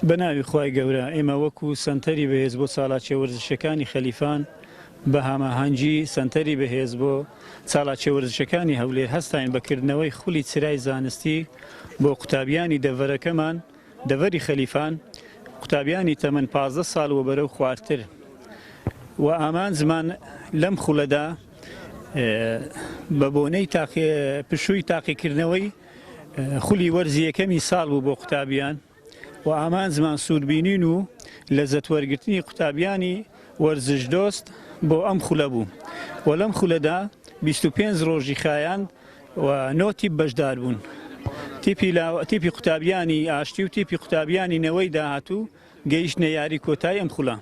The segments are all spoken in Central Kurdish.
بەناوی خوای گەورە ئێمە وەکو سەنتەری بەهێز بۆ چالاکیە وەرزشەکانی خەلیفان بە هەماهەنگی سەنتەری بەهێز بۆ چالاکیە وەرزشەکانی هەولێر هەستاین بەکردنەوەی خولی چرای زانستی بۆ قوتابیانی دەڤەرەکەمان دەڤەری خەلیفان قوتابیانی تەمەن 15 ساڵ و بەرەو خواردتر و ئامانجمان لەم خولەدا بە بۆنەی پشووی تاقیکردنەوەی خولی وەرزی یەکەمی ساڵ بوو بۆ قوتابیان و ئامانجمان سووربینین و لەزەت وەرگرتنی قوتابیانی وەرزش دۆست بۆ ئەم خولە بوو و لەم خولەدا 25 ڕۆژی خایان و 9 تیپ بەشدار بوون تیپی قوتابیانی ئاشتی و تیپی قوتابیانی نەوەی داهاتوو گەیشتنە یاری کۆتایی ئەم خولە.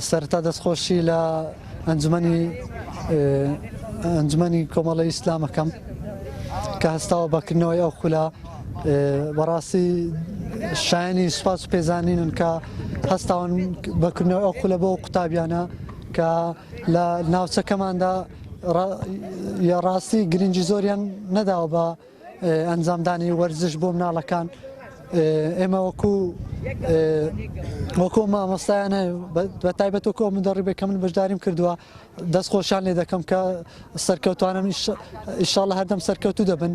سەرەتا دەستخۆشی لە ئەنجومەنی کۆمەڵی ئیسلامەکەم کە هەستاوە بەکردنەوەی ئەو خولە بەڕاستی شایانی سوپاس و پێزانینن کە هەستاون بەکردنەوەی ئەو خولە بۆ قوتابیانە کە لە ناوچەکەماندا ڕاستی گرنگی زۆریان نەداوە بە ئەنجامدانی وەرزش بۆ مناڵەکان. ئێمە وەکو مامۆستایانە بە تایبەت وەکو مندەڕیبێک کە من بەشداریم کردووە دەستخۆشیان لێ دەکەم کە سەرکەوتوانم ئینشاڵڵا هەردەم سەرکەوتوو دەبن.